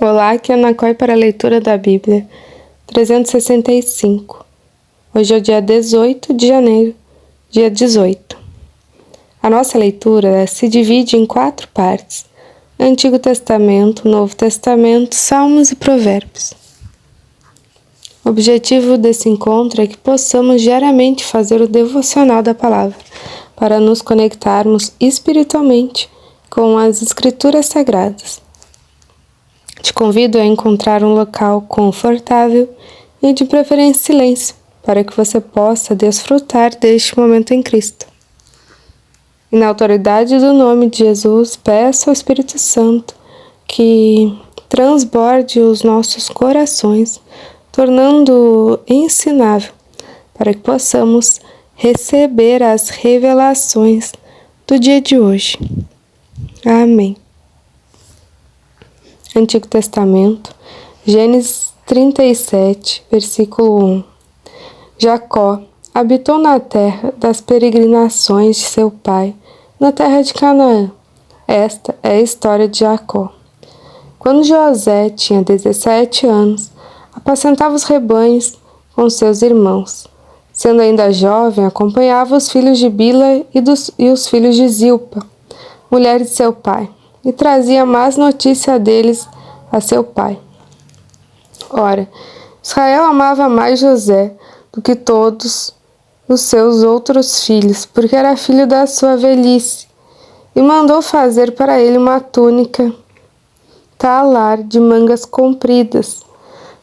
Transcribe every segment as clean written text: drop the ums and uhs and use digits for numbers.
Olá, aqui é Ana Coy para a leitura da Bíblia 365. Hoje é o dia 18 de janeiro, dia 18. A nossa leitura se divide em 4 partes: Antigo Testamento, Novo Testamento, Salmos e Provérbios. O objetivo desse encontro é que possamos diariamente fazer o devocional da palavra, para nos conectarmos espiritualmente com as Escrituras Sagradas. Te convido a encontrar um local confortável e de preferência silêncio, para que você possa desfrutar deste momento em Cristo. E na autoridade do nome de Jesus, peço ao Espírito Santo que transborde os nossos corações, tornando-o ensinável, para que possamos receber as revelações do dia de hoje. Amém. Antigo Testamento, Gênesis 37, versículo 1. Jacó habitou na terra das peregrinações de seu pai, na terra de Canaã. Esta é a história de Jacó. Quando José tinha 17 anos, apacentava os rebanhos com seus irmãos. Sendo ainda jovem, acompanhava os filhos de Bila e os filhos de Zilpa, mulher de seu pai, e trazia más notícia deles a seu pai. Ora, Israel amava mais José do que todos os seus outros filhos, porque era filho da sua velhice, e mandou fazer para ele uma túnica talar de mangas compridas.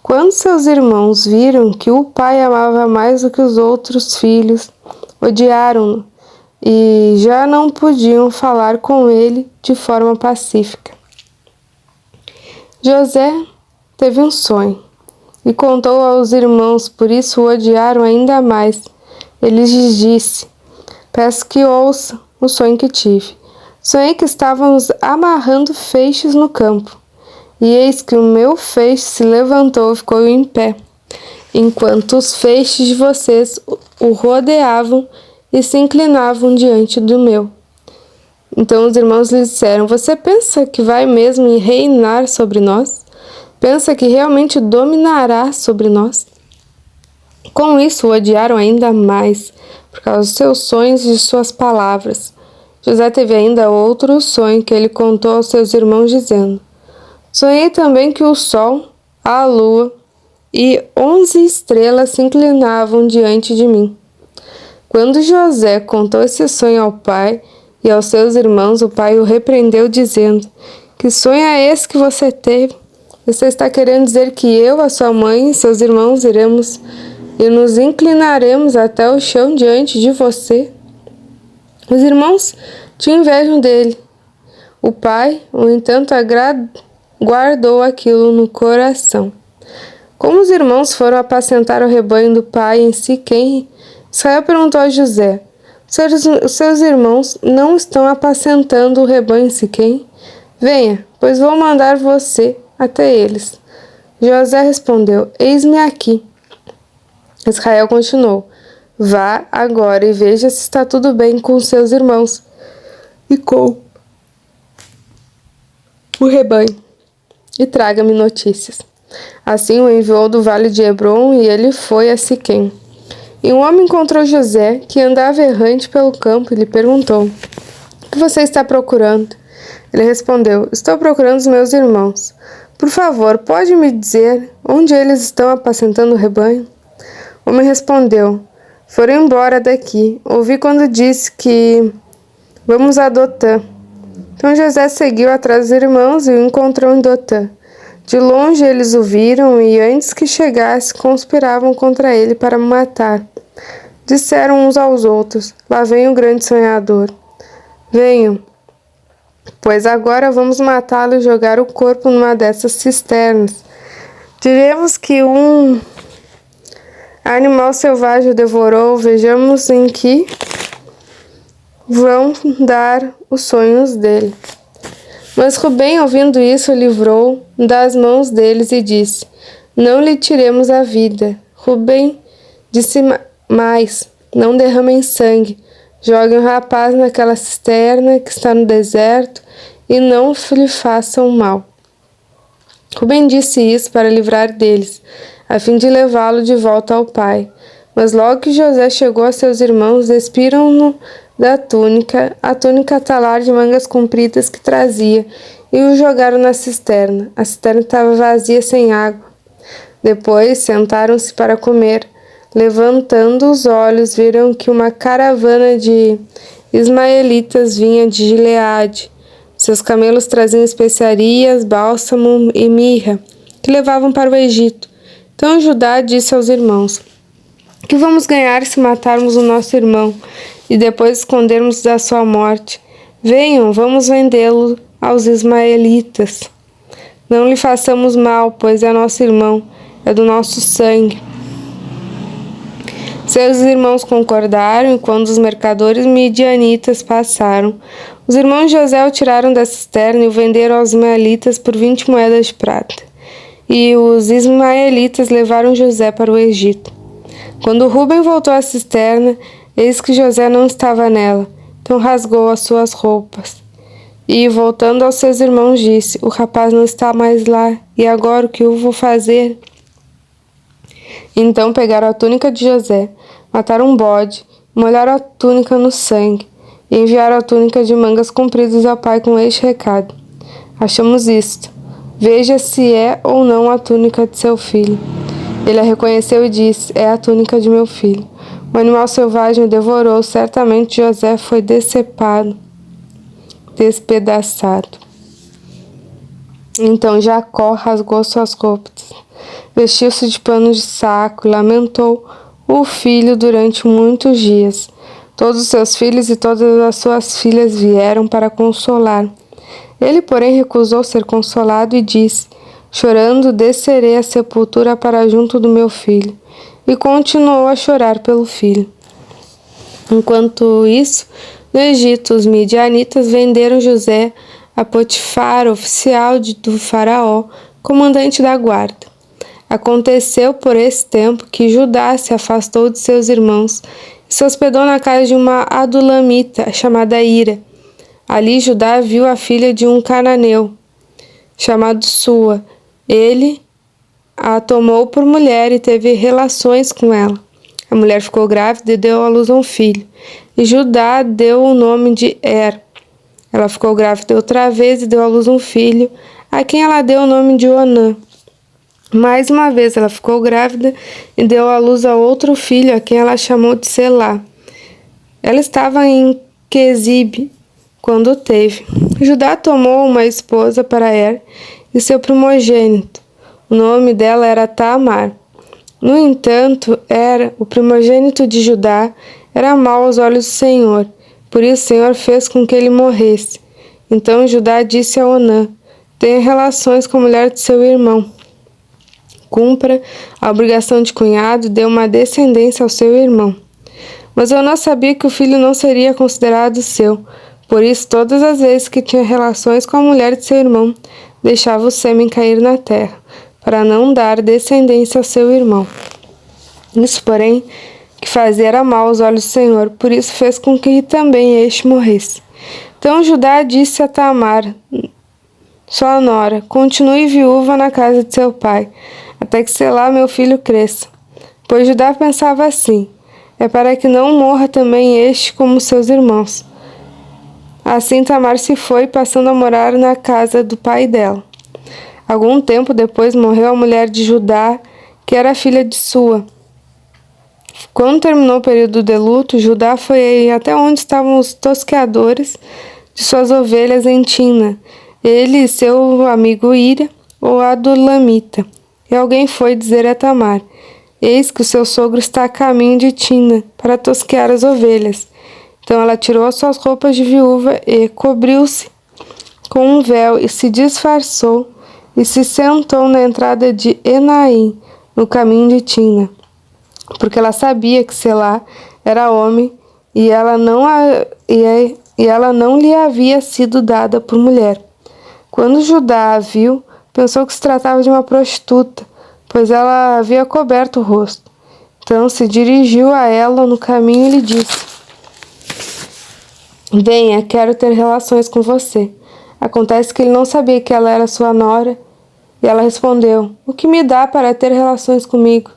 Quando seus irmãos viram que o pai amava mais do que os outros filhos, odiaram-no e já não podiam falar com ele de forma pacífica. José teve um sonho e contou aos irmãos, por isso o odiaram ainda mais. Ele lhes disse: peço que ouça o sonho que tive. Sonhei que estávamos amarrando feixes no campo, e eis que o meu feixe se levantou e ficou em pé, enquanto os feixes de vocês o rodeavam e se inclinavam diante do meu. Então os irmãos lhe disseram: você pensa que vai mesmo reinar sobre nós? Pensa que realmente dominará sobre nós? Com isso o odiaram ainda mais, por causa dos seus sonhos e de suas palavras. José teve ainda outro sonho que ele contou aos seus irmãos, dizendo: sonhei também que o sol, a lua e 11 estrelas se inclinavam diante de mim. Quando José contou esse sonho ao pai e aos seus irmãos, o pai o repreendeu, dizendo: que sonho é esse que você teve? Você está querendo dizer que eu, a sua mãe e seus irmãos iremos e nos inclinaremos até o chão diante de você? Os irmãos tinham inveja dele. O pai, no entanto, guardou aquilo no coração. Como os irmãos foram apacentar o rebanho do pai em Siquém, Israel perguntou a José: os seus irmãos não estão apacentando o rebanho em Siquém? Venha, pois vou mandar você até eles. José respondeu: eis-me aqui. Israel continuou: vá agora e veja se está tudo bem com seus irmãos e com o rebanho, e traga-me notícias. Assim o enviou do vale de Hebrom, e ele foi a Siquém. E um homem encontrou José, que andava errante pelo campo, e lhe perguntou: o que você está procurando? Ele respondeu: estou procurando os meus irmãos. Por favor, pode me dizer onde eles estão apacentando o rebanho? O homem respondeu: foram embora daqui. Ouvi quando disse que vamos a Dotã. Então José seguiu atrás dos irmãos e o encontrou em Dotã. De longe eles o viram e, antes que chegasse, conspiravam contra ele para matar. Disseram uns aos outros: lá vem o grande sonhador. Venham, pois agora vamos matá-lo e jogar o corpo numa dessas cisternas. Diremos que um animal selvagem o devorou, vejamos em que vão dar os sonhos dele. Mas Rubem, ouvindo isso, o livrou das mãos deles e disse: não lhe tiremos a vida. Rubem disse mais: não derramem sangue. Joguem o rapaz naquela cisterna que está no deserto e não lhe façam mal. Rubem disse isso para livrar deles, a fim de levá-lo de volta ao pai. Mas logo que José chegou a seus irmãos, despiram-no da túnica, a túnica talar de mangas compridas que trazia, e o jogaram na cisterna. A cisterna estava vazia, sem água. Depois sentaram-se para comer. Levantando os olhos, viram que uma caravana de ismaelitas vinha de Gileade. Seus camelos traziam especiarias, bálsamo e mirra, que levavam para o Egito. Então Judá disse aos irmãos: que vamos ganhar se matarmos o nosso irmão e depois escondermos da sua morte? Venham, vamos vendê-lo aos ismaelitas. Não lhe façamos mal, pois é nosso irmão, é do nosso sangue. Seus irmãos concordaram, e quando os mercadores midianitas passaram, os irmãos de José o tiraram da cisterna e o venderam aos ismaelitas por 20 moedas de prata. E os ismaelitas levaram José para o Egito. Quando Rubem voltou à cisterna, eis que José não estava nela, então rasgou as suas roupas. E, voltando aos seus irmãos, disse: o rapaz não está mais lá, e agora o que eu vou fazer? Então pegaram a túnica de José, mataram um bode, molharam a túnica no sangue, e enviaram a túnica de mangas compridas ao pai com este recado: achamos isto, veja se é ou não a túnica de seu filho. Ele a reconheceu e disse: é a túnica de meu filho. O animal selvagem o devorou, certamente José foi decepado, despedaçado. Então Jacó rasgou suas roupas, vestiu-se de pano de saco e lamentou o filho durante muitos dias. Todos os seus filhos e todas as suas filhas vieram para consolar. Ele, porém, recusou ser consolado e disse: chorando, descerei à sepultura para junto do meu filho. E continuou a chorar pelo filho. Enquanto isso, no Egito, os midianitas venderam José a Potifar, oficial do faraó, comandante da guarda. Aconteceu por esse tempo que Judá se afastou de seus irmãos e se hospedou na casa de uma adulamita chamada Ira. Ali Judá viu a filha de um cananeu, chamado Sua. Ele a tomou por mulher e teve relações com ela. A mulher ficou grávida e deu à luz a um filho. E Judá deu o nome de Ela ficou grávida outra vez e deu à luz um filho, a quem ela deu o nome de Onã. Mais uma vez ela ficou grávida e deu à luz a outro filho, a quem ela chamou de Selá. Ela estava em Quezib quando o teve. Judá tomou uma esposa para e seu primogênito. O nome dela era Tamar. No entanto, o primogênito de Judá, era mau aos olhos do Senhor. Por isso o Senhor fez com que ele morresse. Então Judá disse a Onã: tenha relações com a mulher de seu irmão. Cumpra a obrigação de cunhado e dê uma descendência ao seu irmão. Mas Onã sabia que o filho não seria considerado seu. Por isso, todas as vezes que tinha relações com a mulher de seu irmão, deixava o sêmen cair na terra, para não dar descendência ao seu irmão. Isso, porém, que fazia era mal aos olhos do Senhor, por isso fez com que também este morresse. Então Judá disse a Tamar, sua nora: continue viúva na casa de seu pai, até que Selá, meu filho, cresça. Pois Judá pensava assim: é para que não morra também este como seus irmãos. Assim Tamar se foi, passando a morar na casa do pai dela. Algum tempo depois morreu a mulher de Judá, que era filha de Sua. Quando terminou o período de luto, Judá foi até onde estavam os tosqueadores de suas ovelhas em Tina, ele e seu amigo Ira, o adulamita. E alguém foi dizer a Tamar: eis que o seu sogro está a caminho de Tina, para tosquear as ovelhas. Então ela tirou as suas roupas de viúva e cobriu-se com um véu e se disfarçou e se sentou na entrada de Enaim, no caminho de Tina, porque ela sabia que Selá era homem e ela não lhe havia sido dada por mulher. Quando Judá a viu, pensou que se tratava de uma prostituta, pois ela havia coberto o rosto. Então se dirigiu a ela no caminho e lhe disse: venha, quero ter relações com você. Acontece que ele não sabia que ela era sua nora E ela respondeu: o que me dá para ter relações comigo?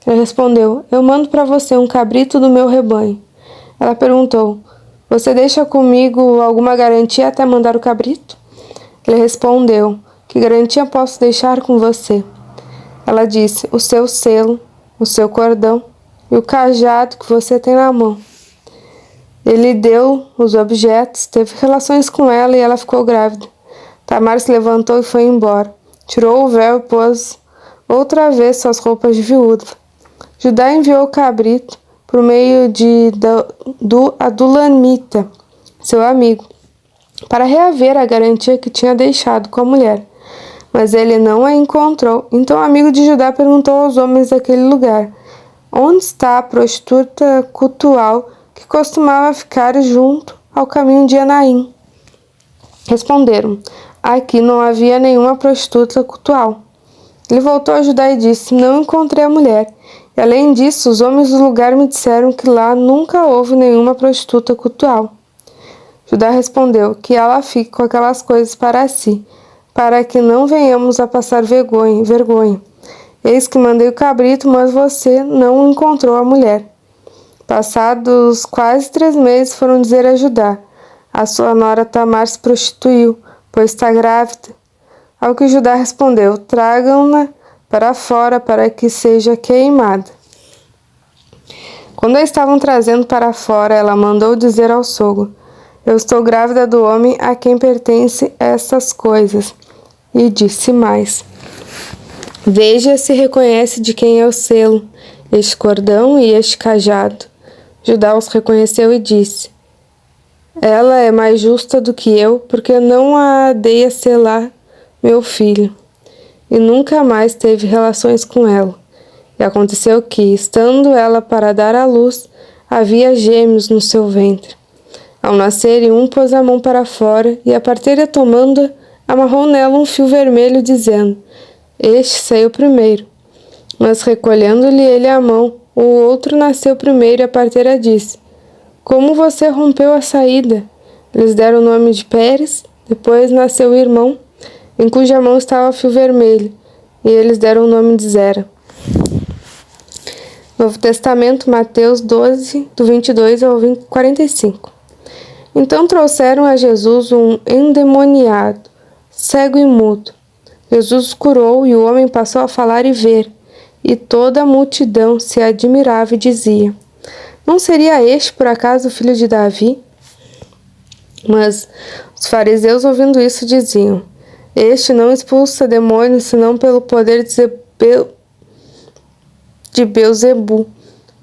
Ele respondeu: eu mando para você um cabrito do meu rebanho. Ela perguntou: você deixa comigo alguma garantia até mandar o cabrito? Ele respondeu: que garantia posso deixar com você? Ela disse: o seu selo, o seu cordão e o cajado que você tem na mão. Ele deu os objetos, teve relações com ela e ela ficou grávida. Tamar se levantou e foi embora. Tirou o véu e pôs outra vez suas roupas de viúva. Judá enviou o cabrito por meio do Adulamita, seu amigo, para reaver a garantia que tinha deixado com a mulher. Mas ele não a encontrou. Então o amigo de Judá perguntou aos homens daquele lugar: onde está a prostituta cultual que costumava ficar junto ao caminho de Enaim? Responderam: aqui não havia nenhuma prostituta cultual. Ele voltou a Judá e disse: não encontrei a mulher. E além disso, os homens do lugar me disseram que lá nunca houve nenhuma prostituta cultual. Judá respondeu: que ela fique com aquelas coisas para si, para que não venhamos a passar vergonha. Eis que mandei o cabrito, mas você não encontrou a mulher. Passados quase 3 meses, foram dizer a Judá: a sua nora Tamar se prostituiu, pois está grávida. Ao que Judá respondeu: tragam-na para fora para que seja queimada. Quando a estavam trazendo para fora, ela mandou dizer ao sogro: eu estou grávida do homem a quem pertencem essas coisas. E disse mais: veja se reconhece de quem é o selo, este cordão e este cajado. Judá os reconheceu e disse: ela é mais justa do que eu, porque não a dei a selar meu filho. E nunca mais teve relações com ela. E aconteceu que, estando ela para dar à luz, havia gêmeos no seu ventre. Ao nascerem, um pôs a mão para fora, e a parteira, tomando-a, amarrou nela um fio vermelho, dizendo: este saiu primeiro. Mas recolhendo-lhe ele a mão, o outro nasceu primeiro, e a parteira disse: como você rompeu a saída? Eles deram o nome de Pérez. Depois nasceu o irmão, em cuja mão estava o fio vermelho, e eles deram o nome de Zera. Novo Testamento, Mateus 12, do 22 ao 45. Então trouxeram a Jesus um endemoniado, cego e mudo. Jesus o curou e o homem passou a falar e ver, e toda a multidão se admirava e dizia: não seria este por acaso o filho de Davi? Mas os fariseus, ouvindo isso, diziam: este não expulsa demônios senão pelo poder de Beelzebu,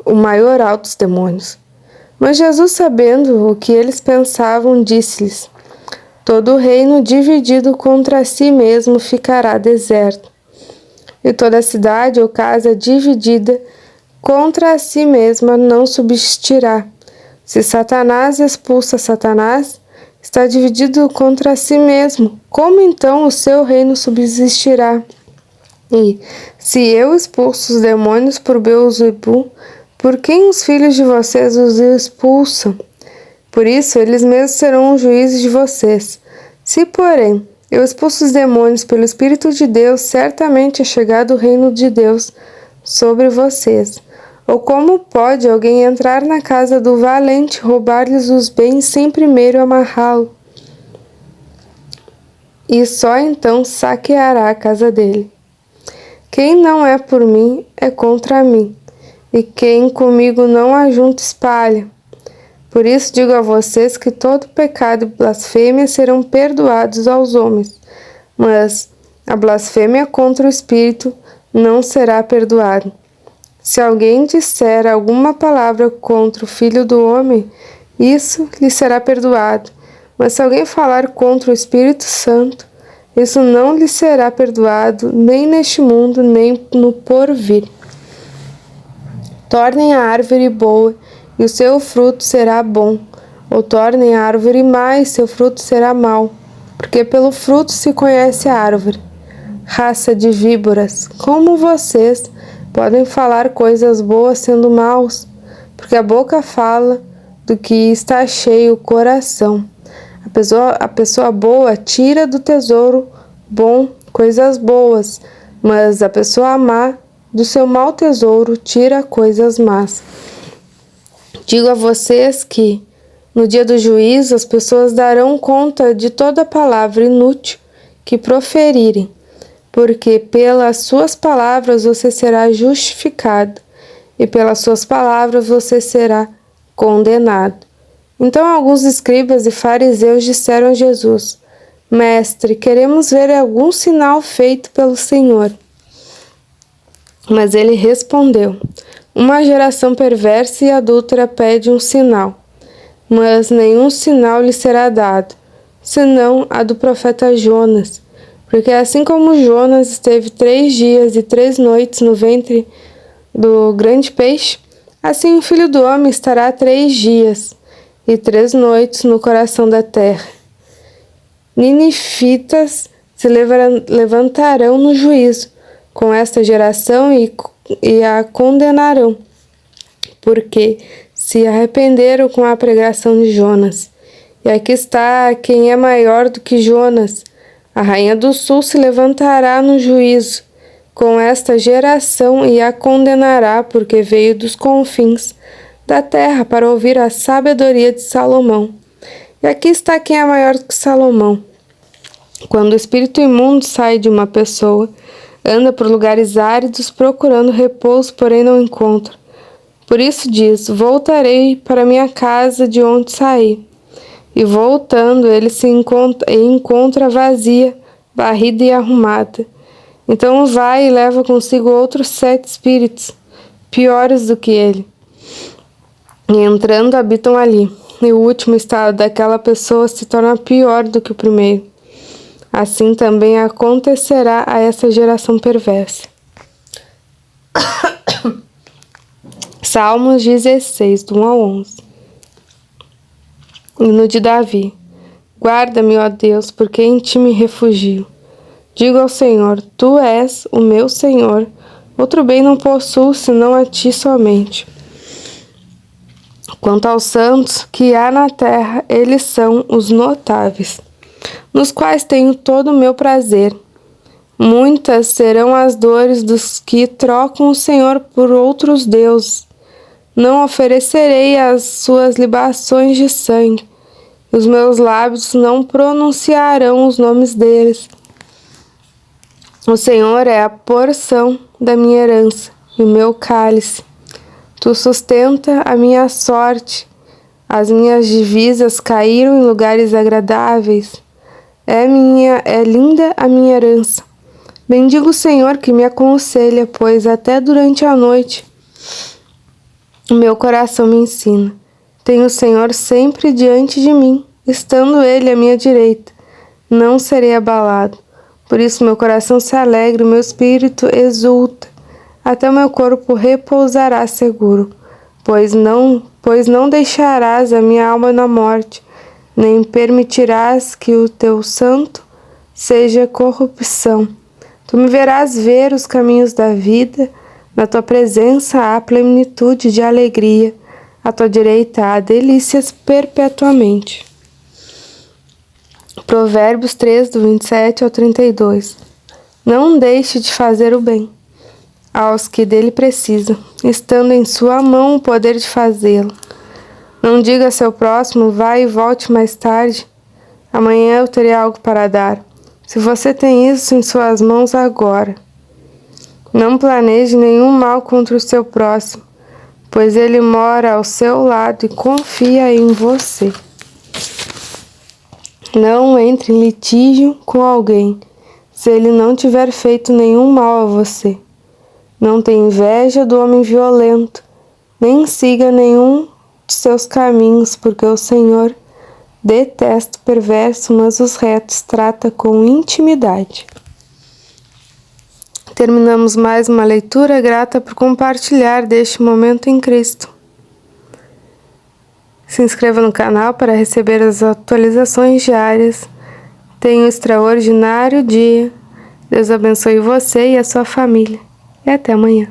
o maioral dos demônios. Mas Jesus, sabendo o que eles pensavam, disse-lhes: todo reino dividido contra si mesmo ficará deserto, e toda cidade ou casa dividida contra si mesma não subsistirá. Se Satanás expulsa Satanás, está dividido contra si mesmo. Como então o seu reino subsistirá? E, se eu expulso os demônios por Beelzebu, por quem os filhos de vocês os expulsam? Por isso, eles mesmos serão os juízes de vocês. Se, porém, eu expulso os demônios pelo Espírito de Deus, certamente é chegado o reino de Deus sobre vocês. Ou como pode alguém entrar na casa do valente, roubar-lhes os bens sem primeiro amarrá-lo? E só então saqueará a casa dele. Quem não é por mim é contra mim, e quem comigo não ajunta espalha. Por isso digo a vocês que todo pecado e blasfêmia serão perdoados aos homens, mas a blasfêmia contra o Espírito não será perdoada. Se alguém disser alguma palavra contra o Filho do Homem, isso lhe será perdoado. Mas se alguém falar contra o Espírito Santo, isso não lhe será perdoado, nem neste mundo, nem no porvir. Tornem a árvore boa, e o seu fruto será bom, ou tornem a árvore má, e seu fruto será mau, porque pelo fruto se conhece a árvore. Raça de víboras, como vocês podem falar coisas boas sendo maus? Porque a boca fala do que está cheio o coração. A pessoa boa tira do tesouro bom coisas boas, mas a pessoa má do seu mau tesouro tira coisas más. Digo a vocês que, no dia do juízo, as pessoas darão conta de toda palavra inútil que proferirem, porque pelas suas palavras você será justificado, e pelas suas palavras você será condenado. Então alguns escribas e fariseus disseram a Jesus: Mestre, queremos ver algum sinal feito pelo Senhor. Mas ele respondeu: Uma geração perversa e adúltera pede um sinal, mas nenhum sinal lhe será dado, senão a do profeta Jonas. Porque assim como Jonas esteve 3 dias e 3 noites no ventre do grande peixe, assim o Filho do Homem estará 3 dias e 3 noites no coração da terra. Ninifitas se levantarão no juízo com esta geração e a condenarão, porque se arrependeram com a pregação de Jonas. E aqui está quem é maior do que Jonas. A rainha do sul se levantará no juízo com esta geração e a condenará, porque veio dos confins da terra para ouvir a sabedoria de Salomão. E aqui está quem é maior do que Salomão. Quando o espírito imundo sai de uma pessoa, anda por lugares áridos procurando repouso, porém não encontra. Por isso diz: Voltarei para minha casa de onde saí. E voltando, ele se encontra vazia, varrida e arrumada. Então vai e leva consigo outros 7 espíritos, piores do que ele. E entrando, habitam ali. E o último estado daquela pessoa se torna pior do que o primeiro. Assim também acontecerá a essa geração perversa. Salmos 16, do 1 ao 11. Hino de Davi. Guarda-me, ó Deus, porque em ti me refugio. Digo ao Senhor: Tu és o meu Senhor. Outro bem não possuo, senão a ti somente. Quanto aos santos que há na terra, eles são os notáveis, nos quais tenho todo o meu prazer. Muitas serão as dores dos que trocam o Senhor por outros deuses. Não oferecerei as suas libações de sangue. Os meus lábios não pronunciarão os nomes deles. O Senhor é a porção da minha herança e o meu cálice. Tu sustenta a minha sorte. As minhas divisas caíram em lugares agradáveis. É linda a minha herança. Bendigo o Senhor que me aconselha, pois até durante a noite o meu coração me ensina. Tenho o Senhor sempre diante de mim, estando Ele à minha direita. Não serei abalado. Por isso meu coração se alegra, o meu espírito exulta. Até o meu corpo repousará seguro, pois não deixarás a minha alma na morte, nem permitirás que o teu santo seja corrupção. Tu me verás ver os caminhos da vida, na tua presença há plenitude de alegria, à tua direita há delícias perpetuamente. Provérbios 3, do 27 ao 32. Não deixe de fazer o bem aos que dele precisam, estando em sua mão o poder de fazê-lo. Não diga a seu próximo: vai e volte mais tarde, amanhã eu terei algo para dar. Se você tem isso em suas mãos agora. Não planeje nenhum mal contra o seu próximo, pois ele mora ao seu lado e confia em você. Não entre em litígio com alguém, se ele não tiver feito nenhum mal a você. Não tenha inveja do homem violento, nem siga nenhum de seus caminhos, porque o Senhor detesta o perverso, mas os retos trata com intimidade. Terminamos mais uma leitura, grata por compartilhar deste momento em Cristo. Se inscreva no canal para receber as atualizações diárias. Tenha um extraordinário dia. Deus abençoe você e a sua família. E até amanhã.